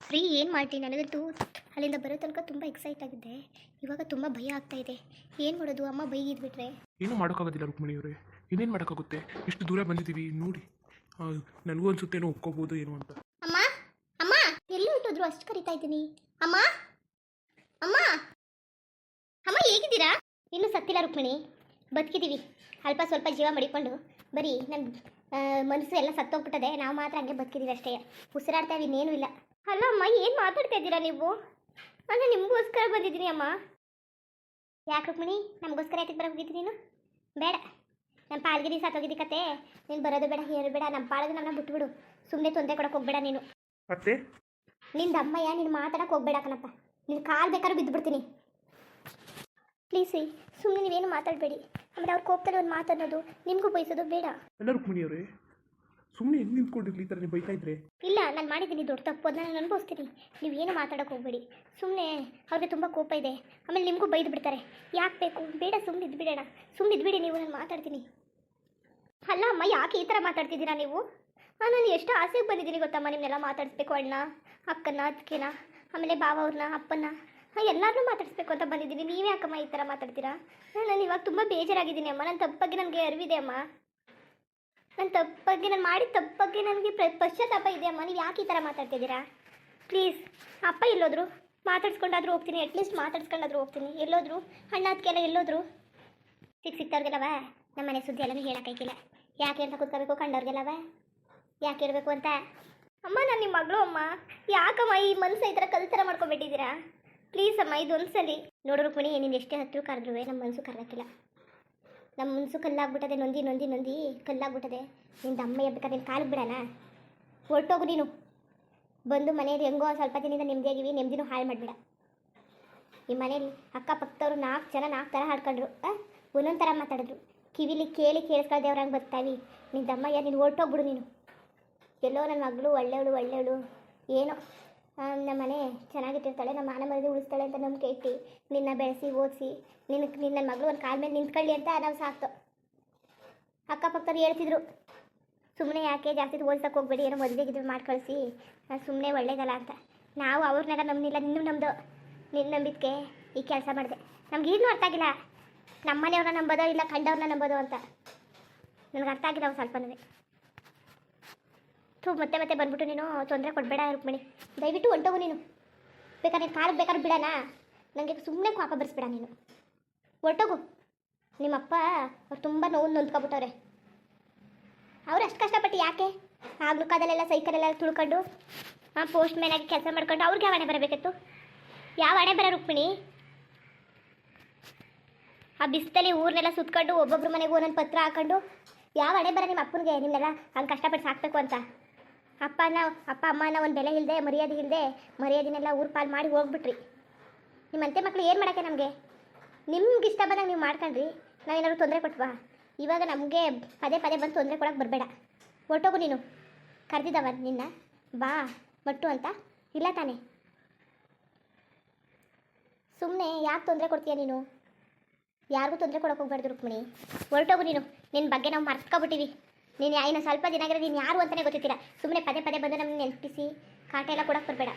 Free ಏನು ಮಾಡ್ತೀನಿ, ನನಗಂತೂ ಅಲ್ಲಿಂದ ಬರೋ ತನಕ ತುಂಬ ಎಕ್ಸೈಟ್ ಆಗಿದ್ದೆ. ಇವಾಗ ತುಂಬ ಭಯ ಆಗ್ತಾ ಇದೆ. ಏನು ಮಾಡೋದು, ಅಮ್ಮ ಬೈಗಿದ್ಬಿಟ್ರೆ? ಏನೂ ಮಾಡೋಕ್ಕಾಗೋದಿಲ್ಲ ರುಕ್ಮಿಣಿಯವರೇ. ಇನ್ನೇನು ಮಾಡೋಕ್ಕಾಗುತ್ತೆ, ಇಷ್ಟು ದೂರ ಬಂದಿದ್ದೀವಿ ನೋಡಿ. ನನಗೂ ಅನ್ಸುತ್ತೇನೋ ಒಪ್ಕೋಬೋದು ಏನು ಅಂತ. ಅಮ್ಮ, ಅಮ್ಮ, ಎಲ್ಲಿ ಹೊಟ್ಟೋದ್ರು? ಅಷ್ಟು ಕರಿತಾ ಇದ್ದೀನಿ. ಅಮ್ಮ, ಅಮ್ಮ, ಅಮ್ಮ, ಹೇಗಿದ್ದೀರಾ? ಇನ್ನೂ ಸತ್ತಿಲ್ಲ ರುಕ್ಮಿಣಿ, ಬದುಕಿದ್ದೀವಿ. ಅಲ್ಪ ಸ್ವಲ್ಪ ಜೀವ ಮಡಿಕೊಂಡು ಬರೀ ನನ್ನ ಮನಸ್ಸು ಎಲ್ಲ ಸತ್ತೋಗ್ಬಿಟ್ಟದೆ. ನಾವು ಮಾತ್ರ ಹಂಗೆ ಬದುಕಿದ್ದೀವಿ ಅಷ್ಟೇ, ಉಸಿರಾಡ್ತಾ ಇನ್ನೇನು ಇಲ್ಲ. ಅಲ್ಲ ಅಮ್ಮ, ಏನು ಮಾತಾಡ್ತಾ ಇದ್ದೀರಾ ನೀವು? ನಾನು ನಿಮಗೋಸ್ಕರ ಬಂದಿದ್ದೀನಿ ಅಮ್ಮ. ಯಾಕೆ ರುಕ್ಮಿಣಿ, ನಮಗೋಸ್ಕರ ಯಾಕೆ ಬರೋಗಿದ್ದೀನಿ ನೀನು? ಬೇಡ, ನಮ್ಮ ಪಾಲ್ಗಿರಿ ಸತ್ತೋಗಿದ್ದಿ ಕತೆ. ನೀನು ಬರೋದು ಬೇಡ, ಏನು ಬೇಡ, ನಮ್ಮ ಪಾಳದು ನಮ್ಮನ್ನ ಬಿಟ್ಬಿಡು. ಸುಮ್ಮನೆ ತೊಂದರೆ ಕೊಡೋಕೆ ಹೋಗ್ಬೇಡ ನೀನು. ಮತ್ತೆ ನಿಂದ ಅಮ್ಮಯ್ಯ, ನೀನು ಮಾತಾಡೋಕೆ ಹೋಗ್ಬೇಡ ಕಣಪ್ಪ. ನೀನು ಕಾಲು ಬೇಕಾದ್ರೂ ಬಿದ್ದುಬಿಡ್ತೀನಿ. ಪ್ಲೀಸ್ ರೀ, ಸುಮ್ಮನೆ ನೀವೇನು ಮಾತಾಡಬೇಡಿ. ಆಮೇಲೆ ಅವ್ರ ಕೋಪದಲ್ಲಿ ಒಂದು ಮಾತಾಡೋದು, ನಿಮಗೂ ಬಯಸೋದು ಬೇಡ. ಅಲ್ಲ ರುಕ್ಮಿಣಿಯವರೇ, ಸುಮ್ಮನೆ ಹೆಂಗೆ ನಿಂತ್ಕೊಂಡಿರ್ಲಿ ಈ ಥರ ನೀವು ಬೈತಾ ಇದ್ರೆ? ಇಲ್ಲ, ನಾನು ಮಾಡಿದ್ದೀನಿ ದೊಡ್ಡ ತಪ್ಪು, ಅದನ್ನ ನಾನು ಅನುಭವಿಸ್ತೀನಿ. ನೀವೇನು ಮಾತಾಡೋಕೆ ಹೋಗ್ಬೇಡಿ. ಸುಮ್ಮನೆ ಅವ್ರಿಗೆ ತುಂಬ ಕೋಪ ಇದೆ, ಆಮೇಲೆ ನಿಮಗೂ ಬೈದು ಬಿಡ್ತಾರೆ. ಯಾಕೆ ಬೇಕು? ಬೇಡ, ಸುಮ್ಮನೆ ಇದ್ಬಿಡೋಣ. ಸುಮ್ಮನೆ ಇದ್ಬಿಡಿ ನೀವು, ನಾನು ಮಾತಾಡ್ತೀನಿ. ಅಲ್ಲ ಅಮ್ಮ, ಯಾಕೆ ಈ ಥರ ಮಾತಾಡ್ತಿದ್ದೀರಾ ನೀವು? ನಾನು ಎಷ್ಟು ಆಸೆಗೆ ಬಂದಿದ್ದೀನಿ ಗೊತ್ತಮ್ಮ, ನಿಮ್ಮನ್ನೆಲ್ಲ ಮಾತಾಡಿಸ್ಬೇಕು. ಅಣ್ಣ, ಅಕ್ಕನ, ಅದಕ್ಕೆನ, ಆಮೇಲೆ ಬಾವ ಅವ್ರನ್ನ, ಅಪ್ಪನ, ಎಲ್ಲರನ್ನೂ ಮಾತಾಡಿಸ್ಬೇಕು ಅಂತ ಬಂದಿದ್ದೀನಿ. ನೀವೇ ಯಾಕಮ್ಮ ಈ ಥರ ಮಾತಾಡ್ತೀರಾ? ನಾನು ಇವಾಗ ತುಂಬ ಬೇಜಾರಾಗಿದ್ದೀನಿ ಅಮ್ಮ. ನನ್ನ ತಪ್ಪಾಗಿ ನನಗೆ ಅರಿವಿದೆ ಅಮ್ಮ. ನನ್ನ ತಪ್ಪಾಗಿ, ನಾನು ಮಾಡಿದ ತಪ್ಪಾಗಿ ನನಗೆ ಪಶ್ಚಾತ್ತಾಪ ಇದೆ ಅಮ್ಮ. ನೀವು ಯಾಕೆ ಈ ಥರ ಮಾತಾಡ್ತಿದ್ದೀರಾ? ಪ್ಲೀಸ್, ಅಪ್ಪ ಎಲ್ಲೋದ್ರು? ಮಾತಾಡ್ಸ್ಕೊಂಡಾದ್ರೂ ಹೋಗ್ತೀನಿ, ಅಟ್ಲೀಸ್ಟ್ ಮಾತಾಡ್ಸ್ಕೊಂಡಾದ್ರೂ ಹೋಗ್ತೀನಿ. ಎಲ್ಲೋದ್ರು? ಅಣ್ಣ ಅದಕ್ಕೆಲ್ಲ ಎಲ್ಲೋದ್ರು? ಸಿಕ್ತವ್ರಿಗೆಲ್ಲವ ನಮ್ಮ ಮನೆ ಸುದ್ದಿ ಎಲ್ಲನೂ ಹೇಳೋಕ್ಕಾಗಿಲ್ಲ. ಯಾಕೆ ಅಂತ ಕೂತ್ಕೋಬೇಕು ಕಂಡವ್ರಿಗೆಲ್ಲವ? ಯಾಕೆ ಇರಬೇಕು ಅಂತ? ಅಮ್ಮ, ನಾನು ನಿಮ್ಮ ಮಗಳು ಅಮ್ಮ. ಯಾಕಮ್ಮ ಈ ಮನಸ್ಸು ಈ ಥರ ಕಲ್ತರ ಮಾಡ್ಕೊಬಿಟ್ಟಿದ್ದೀರಾ? ಪ್ಲೀಸ್ ಅಮ್ಮ, ಇದೊಂದು ಸಲ ನೋಡು ರುಕ್ಮಿಣಿ, ನೀನು ಎಷ್ಟೇ ಹತ್ತಿರ ಕರೆದ್ರೂ ನಮ್ಮ ಮನಸ್ಸು ಕರಗಿಲ್ಲ. ನಮ್ಮ ಮನಸ್ಸು ಕಲ್ಲಾಗ್ಬಿಟ್ಟದೆ, ನೊಂದಿ ನೊಂದಿ ನೊಂದಿ ಕಲ್ಲಾಗ್ಬಿಟ್ಟದೆ. ನಿಂದು ಅಮ್ಮ ಬೇಕಾದ್ರೆ ನಿನ್ನ ಕಾಲಿಗೆ ಬಿಡೋಣ? ಹೊರಟೋಗು ನೀನು. ಬಂದು ಮನೇಲಿ ಹೆಂಗೋ ಸ್ವಲ್ಪ ದಿನದಿಂದ ನೆಮ್ಮದಿಯಾಗಿವಿ, ನೆಮ್ಮದಿನೂ ಹಾಳು ಮಾಡಿಬಿಡ. ಈ ಮನೇಲಿ ಅಕ್ಕಪಕ್ಕದವ್ರು 4 ಜನ 4 ಥರ ಹಾಡ್ಕೊಂಡ್ರು, ಒಂದೊಂದು ಥರ ಮಾತಾಡಿದ್ರು. ಕಿವಿಲಿ ಕೇಳಿಸ್ಕೊಳ್ದೇವ್ರಂಗೆ ಬರ್ತಾವಿ. ನಿಂದು ಅಮ್ಮಯ್ಯ, ನೀನು ಹೊರಟೋಗ್ಬಿಡು ನೀನು. ಎಲ್ಲೋ ನನ್ನ ಮಗಳು ಒಳ್ಳೆಯವಳು ಏನೋ ನಮ್ಮ ಮನೆ ಚೆನ್ನಾಗಿಟ್ಟಿರ್ತಾಳೆ, ನಮ್ಮ ಮಾನ ಮರ್ಯಾದೆ ಉಳಿಸ್ತಾಳೆ ಅಂತ ನಂಬಿಕೆ ಇಟ್ಟು ನಿನ್ನ ಬೆಳೆಸಿ ಓದಿಸಿ ನಿನ್ನ ಮಗಳು ಒಂದು ಕಾಲ ಮೇಲೆ ನಿಂತ್ಕೊಳ್ಳಿ ಅಂತ ನಾವು ಸಾಕ್ತು. ಅಕ್ಕಪಕ್ಕದವ್ರು ಹೇಳ್ತಿದ್ರು, ಸುಮ್ಮನೆ ಯಾಕೆ ಜಾಸ್ತಿ ಓದಿಸೋಕೆ ಹೋಗ್ಬೇಡಿ, ಏನೋ ಮದುವೆಗಿದ್ದು ಮಾಡಿ ಕಳಿಸಿ, ಸುಮ್ಮನೆ ಒಳ್ಳೇದಲ್ಲ ಅಂತ. ನಾವು ಅವ್ರನ್ನೆಲ್ಲ ನಂಬಿಲ್ಲ, ನಮ್ಮದು ನಿನ್ನ ನಂಬಿದ್ಕೆ ಈ ಕೆಲಸ ಮಾಡಿದೆ. ನಮ್ಗೆ ಈಗಲೂ ಅರ್ಥ ಆಗಿಲ್ಲ, ನಮ್ಮ ಮನೆಯವ್ರನ್ನ ನಂಬೋದೋ ಇಲ್ಲ ಕಂಡವ್ರನ್ನ ನಂಬೋದೋ ಅಂತ. ನನಗೆ ಅರ್ಥ ಆಗಿಲ್ಲ ಅವ್ರು ಸ್ವಲ್ಪನೇ. ಮತ್ತೆ ಮತ್ತೆ ಬಂದ್ಬಿಟ್ಟು ನೀನು ತೊಂದರೆ ಕೊಡಬೇಡ ರುಕ್ಮಿಣಿ, ದಯವಿಟ್ಟು ಹೊಂಟೋಗು ನೀನು. ಬೇಕಾದ್ರೆ ನೀನು ಕಾಲಿಗೆ ಬೇಕಾದ್ರೆ ಬಿಡೋಣ, ನನಗೆ ಸುಮ್ಮನೆ ಕೋಪ ಬರೆಸ್ಬೇಡ ನೀನು. ಹೊರಟೋಗು. ನಿಮ್ಮಪ್ಪ ಅವ್ರು ತುಂಬ ನೋವು ನೊಂದ್ಕೊಬಿಟ್ಟವ್ರೆ. ಅವ್ರು ಅಷ್ಟು ಕಷ್ಟಪಟ್ಟು ಯಾಕೆ ಆಗ್ಲೂ ಕಾದಲ್ಲೆಲ್ಲ ಸೈಕಲೆಲ್ಲ ತುಳ್ಕೊಂಡು ಪೋಸ್ಟ್ ಮ್ಯಾನ್ ಆಗಿ ಕೆಲಸ ಮಾಡ್ಕೊಂಡು ಅವ್ರಿಗೆ ಯಾವ ಹಣೆ ಬರಬೇಕಿತ್ತು? ಯಾವ ಹಣೆ ಬರ ರುಕ್ಮಿಣಿ? ಆ ಬಿಸ್ತಲ್ಲಿ ಊರನ್ನೆಲ್ಲ ಸುತ್ಕೊಂಡು ಒಬ್ಬೊಬ್ರು ಮನೆಗೆ ಒಂದೊಂದು ಪತ್ರ ಹಾಕೊಂಡು ಯಾವ ಹಣೆ ಬರ ನಿಮ್ಮ ಅಪ್ಪನಿಗೆ? ನಿಮ್ಮೆಲ್ಲ ಹಂಗೆ ಕಷ್ಟಪಟ್ಟು ಸಾಕಬೇಕು ಅಂತ. ಅಪ್ಪ ಅಮ್ಮನ ಒಂದು ಬೆಲೆ ಇಲ್ಲದೆ, ಮರ್ಯಾದೆ ಇಲ್ಲದೆ, ಮರ್ಯಾದೆನೆಲ್ಲ ಊರು ಪಾಲು ಮಾಡಿ ಹೋಗ್ಬಿಟ್ರಿ. ನಿಮ್ಮಂತೆ ಮಕ್ಕಳು ಏನು ಮಾಡೋಕ್ಕೆ ನಮಗೆ? ನಿಮ್ಗೆ ಇಷ್ಟ ಬಂದಾಗ ನೀವು ಮಾಡ್ಕೊಂಡ್ರಿ, ನಾವೇನಾದ್ರು ತೊಂದರೆ ಕೊಟ್ವಾ? ಇವಾಗ ನಮಗೆ ಪದೇ ಪದೇ ಬಂದು ತೊಂದರೆ ಕೊಡೋಕೆ ಬರಬೇಡ. ಹೊರಟೋಗು ನೀನು. ಕರೆದಿದ್ದವ ನಿನ್ನ ಬಾ ಮಟ್ಟು ಅಂತ? ಇಲ್ಲ ತಾನೇ? ಸುಮ್ಮನೆ ಯಾಕೆ ತೊಂದರೆ ಕೊಡ್ತೀಯ ನೀನು? ಯಾರಿಗೂ ತೊಂದರೆ ಕೊಡೋಕೆ ಹೋಗ್ಬಾರ್ದು ರುಕ್ಮಿಣಿ. ಹೊರಟೋಗು ನೀನು. ನಿನ್ನ ಬಗ್ಗೆ ನಾವು ಮರ್ತ್ಕೊಬಿಟ್ಟಿವಿ. ನೀನು ಇನ್ನು ಸ್ವಲ್ಪ ದಿನ ಆಗಿರೋ ನೀನು ಯಾರು ಅಂತಲೇ ಗೊತ್ತಿರ್ತೀರ. ಸುಮ್ಮನೆ ಪದೇ ಪದೇ ಬಂದು ನಮ್ಮನ್ನ ನೆನಪಿಸಿ ಕಾಟ ಎಲ್ಲ ಕೊಡೋಕೆ ಬರಬೇಡ.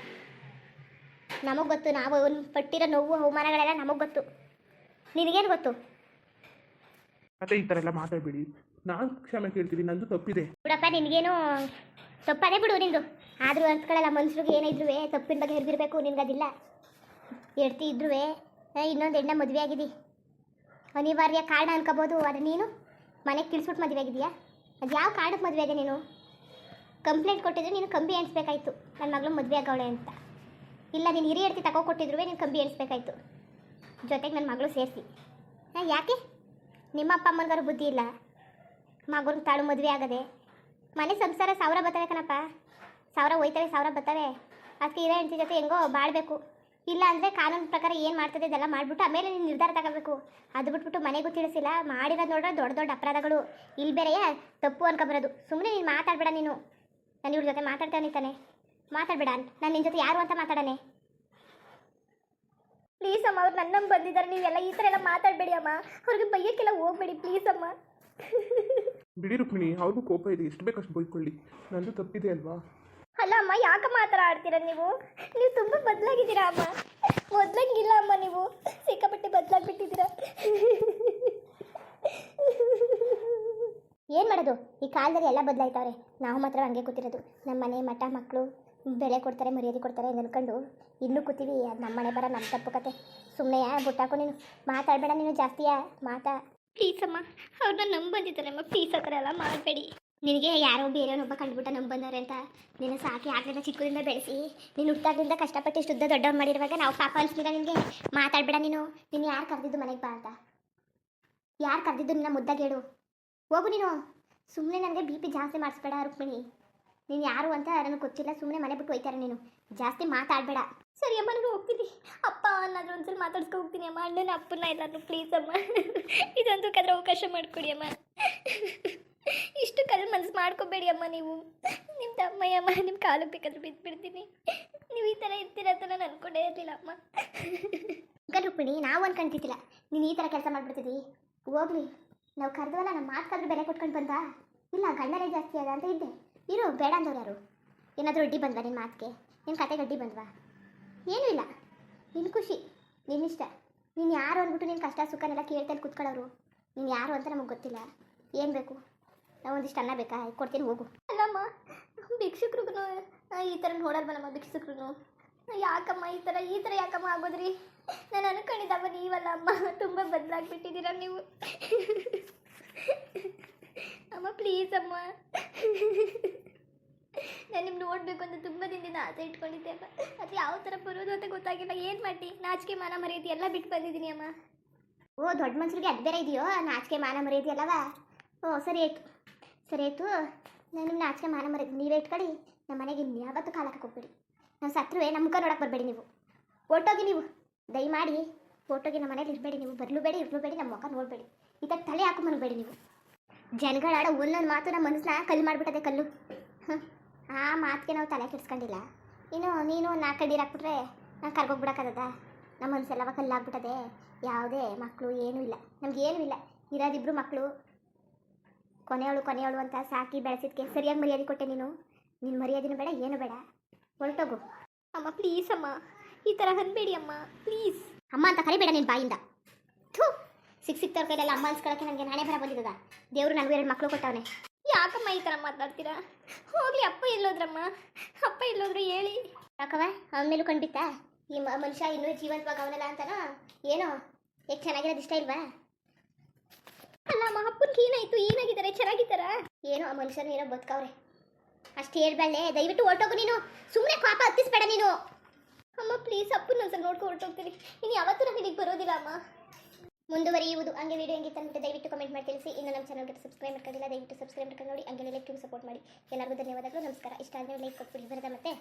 ನಮಗೆ ಗೊತ್ತು, ನಾವು ಒಂದು ಪಟ್ಟಿರೋ ನೋವು ಅವಮಾನಗಳೆಲ್ಲ ನಮಗೆ ಗೊತ್ತು. ನಿನಗೇನು ಗೊತ್ತು? ಮತ್ತೆ ಈ ಥರ ಎಲ್ಲ ಮಾತಾಡಬೇಡಿ, ನಾನು ಕ್ಷಮೆ ಕೇಳ್ತೀವಿ, ನಂದು ತಪ್ಪಿದೆ. ಬಿಡಪ್ಪ, ನಿನಗೇನು ತಪ್ಪದೇ ಬಿಡು ನಿಂದು. ಆದರೂ ಅನ್ಸ್ಕೊಳ್ಳಲ್ಲ, ಮನುಷ್ಯರಿಗೆ ಏನಿದ್ರು ತಪ್ಪಿನ ಬಗ್ಗೆ ಹಿಡಿದಿರಬೇಕು. ನಿನ್ಗದಿಲ್ಲ. ಎಡ್ತಿ ಇದ್ರೂ ಇನ್ನೊಂದು ಹೆಣ್ಣ ಮದುವೆ ಆಗಿದ್ದಿ, ಅನಿವಾರ್ಯ ಕಾರಣ ಅನ್ಕೋಬೋದು. ಆದರೆ ನೀನು ಮನೆಗೆ ತಿಳಿಸ್ಬಿಟ್ಟು ಮದುವೆ ಆಗಿದೆಯಾ? ಅದು ಯಾವ ಕಾರಣಕ್ಕೆ ಮದುವೆ ಆಗಿದೆ ನೀನು? ಕಂಪ್ಲೇಂಟ್ ಕೊಟ್ಟಿದ್ರೆ ನೀನು ಕಂಬಿ ಎಣಿಸ್ಬೇಕಾಯ್ತು, ನನ್ನ ಮಗಳು ಮದುವೆ ಆಗವಳೆ ಅಂತ. ಇಲ್ಲ, ನೀನು ಹಿರಿಯ ಹೆಡ್ತಿ ತಗೋ ಕೊಟ್ಟಿದ್ರು ನೀನು ಕಂಬಿ ಎಣಿಸ್ಬೇಕಾಯ್ತು, ಜೊತೆಗೆ ನನ್ನ ಮಗಳು ಸೇರಿಸಿ. ಯಾಕೆ ನಿಮ್ಮ ಅಪ್ಪ ಅಮ್ಮನಿಗಾರು ಬುದ್ಧಿ ಇಲ್ಲ? ಮಗನ ತಾಳು ಮದುವೆ ಆಗದೆ ಮನೆ ಸಂಸಾರ 1000 ಬರ್ತವೆ ಕಣಪ್ಪ. 1000 ಹೋಯ್ತವೆ, 1000 ಬರ್ತವೆ. ಅದಕ್ಕೆ ಹಿರಿಯ ಹೆಂಡತಿ ಜೊತೆ ಹೆಂಗೋ ಬಾಳಬೇಕು. ಇಲ್ಲ ಅಂದರೆ ಕಾನೂನು ಪ್ರಕಾರ ಏನು ಮಾಡ್ತದೆ ಇದೆಲ್ಲ ಮಾಡಿಬಿಟ್ಟು ಆಮೇಲೆ ನೀನು ನಿರ್ಧಾರ ತಗೋಬೇಕು. ಅದು ಬಿಟ್ಬಿಟ್ಟು ಮನೆಗೂ ತಿಳಿಸಿಲ್ಲ, ಮಾಡಿರೋದು ನೋಡ್ರೆ ದೊಡ್ಡ ದೊಡ್ಡ ಅಪರಾಧಗಳು. ಇಲ್ಲಿ ಬೇರೆಯೇ ತಪ್ಪು ಅನ್ಕೊಬರೋದು. ಸುಮ್ಮನೆ ನೀನು ಮಾತಾಡಬೇಡ. ನೀನು ನಾನು ಇವ್ರ ಜೊತೆ ಮಾತಾಡ್ತಾನೆ ತಾನೆ, ಮಾತಾಡಬೇಡ. ನಾನು ನಿನ್ನ ಜೊತೆ ಯಾರು ಅಂತ ಮಾತಾಡೋಣ? ಪ್ಲೀಸ್ ಅಮ್ಮ, ಅವ್ರು ನನ್ನಂಗೆ ಬಂದಿದ್ದಾರೆ. ನೀವೆಲ್ಲ ಈ ಥರ ಎಲ್ಲ ಮಾತಾಡಬೇಡಿ ಅಮ್ಮ. ಅವ್ರಿಗೆ ಬೈಯೋಕ್ಕೆಲ್ಲ ಹೋಗಬೇಡಿ ಪ್ಲೀಸ್ ಅಮ್ಮ. ಬಿಡಿ ರುಕ್ಮಿಣಿ, ಅವ್ರಿಗೂ ಕೋಪ ಇದೆ, ಎಷ್ಟು ಬೇಕಷ್ಟು ಬೈಕೊಳ್ಳಿ, ನಂದು ತಪ್ಪಿದೆ ಅಲ್ವಾ? ಅಲ್ಲ ಅಮ್ಮ, ಯಾಕಮ್ಮ ಆ ಥರ ಆಡ್ತೀರ ನೀವು ತುಂಬ ಬದಲಾಗಿದ್ದೀರಾ ಅಮ್ಮ. ಮೊದ್ಲಂಗಿಲ್ಲ ಅಮ್ಮ, ನೀವು ಸಿಕ್ಕಾಪಟ್ಟೆ ಬದಲಾಗ್ಬಿಟ್ಟಿದ್ದೀರಾ. ಏನು ಮಾಡೋದು, ಈ ಕಾಲದಲ್ಲಿ ಎಲ್ಲ ಬದಲಾಯ್ತವ್ರೆ. ನಾವು ಮಾತ್ರ ಹಂಗೆ ಕೂತಿರೋದು. ನಮ್ಮ ಮನೆ ಮಠ ಮಕ್ಕಳು ಬೆಲೆ ಕೊಡ್ತಾರೆ, ಮರ್ಯಾದೆ ಕೊಡ್ತಾರೆ ಅನ್ಕೊಂಡು ಇನ್ನೂ ಕೂತೀವಿ. ಅದು ನಮ್ಮ ಮನೆ ಬರೋ ನಮ್ಮ ತಪ್ಪು ಕತೆ. ಸುಮ್ಮನೆ ಬುಟ್ಟಾಕು, ನೀನು ಮಾತಾಡಬೇಡ, ನೀನು ಜಾಸ್ತಿಯಾ ಮಾತಾ. ಪ್ಲೀಸ್ ಅಮ್ಮ, ಅವ್ರನ್ನ ನಂಬಂದಿದ್ದಾರಮ್ಮ, ಪ್ಲೀಸ್ ಆ ಥರ ಎಲ್ಲ ಮಾಡಬೇಡಿ. ನಿನಗೆ ಯಾರೋ ಬೇರೆಯವನೊಬ್ಬ ಕಂಡುಬಿಟ್ಟ ನಂಬಂದವ್ರೆ ಅಂತ ನೀನು ಸಾಕಿ ಆಗಲಿಲ್ಲ, ಚಿಕ್ಕದಿಂದ ಬೆಳೆಸಿ ನೀನು ಹುಟ್ಟಾಗ್ಲಿಂದ ಕಷ್ಟಪಟ್ಟು ಇಷ್ಟುದ್ದ ದೊಡ್ಡವ್ರು ಮಾಡಿರುವಾಗ ನಾವು ಪಾಪ ಅನಿಸ್ಲಿಲ್ಲ ನಿನಗೆ? ಮಾತಾಡಬೇಡ ನೀನು ಯಾರು ಕರೆದಿದ್ದು ಮನೆಗೆ ಬಾ ಅಂತ? ಯಾರು ಕರೆದಿದ್ದು ನಿನ್ನ ಮುದ್ದಾಗಿ ಹೇಳು. ಹೋಗು ನೀನು. ಸುಮ್ಮನೆ ನನಗೆ ಬಿ ಪಿ ಜಾಸ್ತಿ ಮಾಡಿಸ್ಬೇಡ ರುಕ್ಮಿಣಿ. ನೀನು ಯಾರು ಅಂತ ನನಗೆ ಗೊತ್ತಿಲ್ಲ, ಸುಮ್ಮನೆ ಮನೆ ಬಿಟ್ಟು ಹೋಯ್ತಾರೆ ನೀನು. ಜಾಸ್ತಿ ಮಾತಾಡಬೇಡ. ಸರಿ ಅಮ್ಮ, ನಾನು ಹೋಗ್ತೀನಿ. ಅಪ್ಪ ಅನ್ನೋದು ಒಂದ್ಸಲ ಮಾತಾಡ್ಸ್ಕೊ ಹೋಗ್ತೀನಿ ಅಮ್ಮ. ಅಣ್ಣನ ಅಪ್ಪನ ಎಲ್ಲರೂ ಪ್ಲೀಸ್ ಅಮ್ಮ, ಇದೊಂದು ಕದ್ರೆ ಅವಕಾಶ ಮಾಡಿಕೊಡಿ ಅಮ್ಮ. ಇಷ್ಟು ಕಲ್ ಮನಸ್ಸು ಮಾಡ್ಕೋಬೇಡಿ ಅಮ್ಮ. ನೀವು ನಿಮ್ಮ ತಮ್ಮಯ್ಯಮ್ಮ, ನಿಮ್ಮ ಕಾಲಕ್ಕೆ ಬೇಕಾದ್ರೆ ಬಿದ್ದುಬಿಡ್ತೀನಿ. ನೀವು ಈ ಥರ ಇರ್ತೀರ ಅಂತ ನಾನು ಅನ್ಕೊಂಡೇ ಇರಲಿಲ್ಲ ಅಮ್ಮ. ರುಕ್ಮಿಣಿ, ನಾವು ಅನ್ಕೊಂತಿದ್ದಿಲ್ಲ ನೀನು ಈ ಥರ ಕೆಲಸ ಮಾಡಿಬಿಡ್ತಿದ್ದಿ. ಹೋಗ್ಲಿ, ನಾವು ಕರೆದವಲ್ಲ, ನಮ್ಮ ಮಾತು ಕರೆದು ಬೆಲೆ ಕೊಟ್ಕೊಂಡು ಬಂದ. ಇಲ್ಲ ಗಂಡನೇ ಜಾಸ್ತಿ ಅದ ಅಂತ ಇದ್ದೆ. ಇರು, ಬೇಡ ಅಂದವ್ರು ಯಾರು? ಏನಾದರೂ ಅಡ್ಡಿ ಬಂದ್ವಾ ನಿನ್ನ ಮಾತಿಗೆ? ನಿನ್ನ ಕತೆಗೆ ಅಡ್ಡಿ ಬಂದ್ವಾ? ಏನೂ ಇಲ್ಲ. ನಿನ್ನ ಖುಷಿ, ನಿನ್ನಿಷ್ಟ. ನೀನು ಯಾರು ಅಂದ್ಬಿಟ್ಟು ನಿನ್ನ ಕಷ್ಟ ಸುಖನೆಲ್ಲ ಕೇಳ್ತಲ್ಲಿ ಕೂತ್ಕೊಳ್ಳೋರು. ನೀನು ಯಾರು ಅಂತ ನಮಗೆ ಗೊತ್ತಿಲ್ಲ. ಏನು ಬೇಕು? ನಾವು ಒಂದಿಷ್ಟು ಅನ್ನ ಬೇಕಾ? ಕೊಡ್ತೀನಿ, ಹೋಗು. ಅಲ್ಲಮ್ಮ, ಭಿಕ್ಷುಕ್ರಿಗೂ ಈ ಥರ ನೋಡಲ್ವಲ್ಲಮ್ಮ ಭಿಕ್ಷುಕ್ರು. ಯಾಕಮ್ಮ ಈ ಥರ ಯಾಕಮ್ಮ ಆಗೋದ್ರಿ? ನಾನು ಅನ್ಕೊಂಡಿದ್ದಮ್ಮ ನೀವಲ್ಲ ಅಮ್ಮ, ತುಂಬ ಬದಲಾಗ್ಬಿಟ್ಟಿದ್ದೀರ ನೀವು. ಅಮ್ಮ ಪ್ಲೀಸ್ ಅಮ್ಮ, ನಾನು ನಿಮ್ಮ ನೋಡಬೇಕು ಅಂತ ತುಂಬ ದಿನದಿಂದ ಆಸೆ ಇಟ್ಕೊಂಡಿದ್ದೆ ಅಮ್ಮ. ಅದು ಯಾವ ಥರ ಬರೋದು ಅಂತ ಗೊತ್ತಾಗಿಲ್ಲ. ಏನು ಮಾಡಿ ನಾಚಿಕೆ ಮಾನ ಮರ್ಯಾದೆ ಎಲ್ಲ ಬಿಟ್ಟು ಬಂದಿದ್ದೀನಿ ಅಮ್ಮ. ಓ, ದೊಡ್ಡ ಮನುಷ್ಯರಿಗೆ ಅದು ಬೇರೆ ಇದೆಯೋ, ನಾಚಿಕೆ ಮಾನ ಮರ್ಯಾದೆ ಅಲ್ಲವ? ಓ, ಸರಿ ಆಯಿತು. ನಾನು ನಿಮ್ಮ ನಾಚಿಕೆ ಮಾನ ಮರ್ಯಾದೆ ನೀವೇ ಇಟ್ಕೊಳ್ಳಿ. ನಮ್ಮ ಮನೆಗೆ ಯಾವತ್ತೂ ಕಾಲ ಹಾಕೋಗ್ಬೇಡಿ. ನಾವು ಸತ್ರುವೆ ನಮ್ಮ ಮುಖ ನೋಡೋಕೆ ಬರಬೇಡಿ. ನೀವು ಓಟೋಗಿ, ನೀವು ದಯಮಾಡಿ ಓಟೋಗಿ. ನಮ್ಮ ಮನೇಲಿ ಇರಬೇಡಿ, ನೀವು ಬರಲು ಬೇಡಿ, ಇರಲು ಬೇಡಿ, ನಮ್ಮ ಮುಖ ನೋಡಬೇಡಿ. ಈ ಥರ ತಲೆ ಹಾಕೊಂಬನ್ಬೇಡಿ ನೀವು. ಜನಗಳಾಡ ಒಂದೊಂದು ಮಾತು ನಮ್ಮ ಮನಸ್ಸನ್ನ ಕಲ್ಲು ಮಾಡಿಬಿಟ್ಟದೆ, ಕಲ್ಲು. ಆ ಮಾತಿಗೆ ನಾವು ತಲೆ ಕೆಡಿಸ್ಕೊಂಡಿಲ್ಲ. ನೀನು 4 ಕಡ್ಡಿ ಹಾಕ್ಬಿಟ್ರೆ ನಾನು ಕರ್ಗೋಗ್ಬಿಡಕ್ಕದ? ನಮ್ಮ ಮನಸ್ಸೆಲ್ಲವ ಕಲ್ಲಾಗ್ಬಿಟ್ಟದೆ. ಯಾವುದೇ ಮಕ್ಕಳು ಏನೂ ಇಲ್ಲ, ನಮಗೇನೂ ಇಲ್ಲ. ಇರೋದಿಬ್ರು ಮಕ್ಕಳು. ಕೊನೆಯವಳು ಅಂತ ಸಾಕಿ ಬೆಳೆಸಿದ್ಕೆ ಸರಿಯಾಗಿ ಮರ್ಯಾದೆ ಕೊಟ್ಟೆ ನೀನು. ನಿನ್ನ ಮರ್ಯಾದೆನೂ ಬೇಡ, ಏನು ಬೇಡ, ಹೊರಟೋಗು. ಅಮ್ಮ ಪ್ಲೀಸ್ ಅಮ್ಮ, ಈ ಥರ ಅನ್ಬೇಡಿ ಅಮ್ಮ, ಪ್ಲೀಸ್. ಅಮ್ಮ ಅಂತ ಕರಿಬೇಡ ನಿನ್ನ ಬಾಯಿಂದ. ಥೂ, ಸಿಕ್ತವ್ರ ಕೈಲೆಲ್ಲ ಅಮ್ಮ ಅನ್ಸ್ಕೊಳಕ್ಕೆ ನನಗೆ ನಾನೇ ಬರ ಬಂದಿದ್ದದ. ದೇವರು ನನಗೂ 2 ಮಕ್ಕಳು ಕೊಟ್ಟವನೆ. ಯಾಕಮ್ಮ ಈ ಥರ ಮಾತಾಡ್ತೀರಾ? ಹೋಗ್ಲಿ, ಅಪ್ಪ ಎಲ್ಲೋದ್ರಮ್ಮ? ಅಪ್ಪ ಎಲ್ಲೋದ್ರು ಹೇಳಿ. ಯಾಕವ ಅವನ ಮೇಲೂ ಕಂಡ್ಬಿತ್ತಾ? ಈ ಮನುಷ್ಯ ಇನ್ನೂ ಜೀವಂತವಾಗ ಅವನಲ್ಲ ಅಂತನೋ ಏನೋ? ಎಷ್ಟು ಚೆನ್ನಾಗಿರೋದು ಇಷ್ಟ ಇಲ್ವಾ? ಅಲ್ಲ ಅಮ್ಮ, ಅಪ್ಪನಿಗೆ ಏನಾಯ್ತು? ಏನಾಗಿದ್ದಾರೆ? ಚೆನ್ನಾಗಿದ್ದಾರ? ಏನೋ ಆ ಮನುಷ್ಯರು ಏನೋ ಬದುಕವ್ರೆ ಅಷ್ಟು ಹೇಳ್ಬೇಳೆ. ದಯವಿಟ್ಟು ಹೊರಟೋಗು ನೀನು. ಸುಮ್ಮನೆ ಪಾಪ ಹತ್ತಿಸ್ಬೇಡ ನೀನು. ಅಮ್ಮ ಪ್ಲೀಸ್, ಅಪ್ಪನ ಒಂದ್ಸಲ ನೋಡ್ಕೊಂಡು ಹೊರಟೋಗ್ತೀನಿ. ಇನ್ನು ಯಾವತ್ತೂ ನಾನು ಇಲ್ಲಿಗೆ ಬರೋದಿಲ್ಲ ಅಮ್ಮ. ಮುಂದುವರಿಯುವುದು. ಹಂಗೆ ವಿಡಿಯೋ ಹೆಂಗಿತ್ತು ಅಂದ್ಬಿಟ್ಟು ದಯವಿಟ್ಟು ಕಮೆಂಟ್ ಮಾಡಿ ತಿಳಿಸಿ. ಇನ್ನು ನಮ್ಮ ಚಾನಲ್ಗೆ ಸಬ್ಸ್ಕ್ರೈಬ್ ಮಾಡ್ಕೊಂಡಿಲ್ಲ, ದಯವಿಟ್ಟು ಸಬ್ಸ್ಕ್ರೈಬ್ ಮಾಡ್ಕೊಂಡು ನೋಡಿ. ಹಂಗೆ ಲೈಕ್ ಸಪೋರ್ಟ್ ಮಾಡಿ. ಎಲ್ಲರಿಗೂ ಧನ್ಯವಾದಗಳು, ನಮಸ್ಕಾರ. ಇಷ್ಟ ಆದರೆ ಲೈಕ್ ಕೊಟ್ಬಿಡಿ. ಬರೋದ ಮತ್ತೆ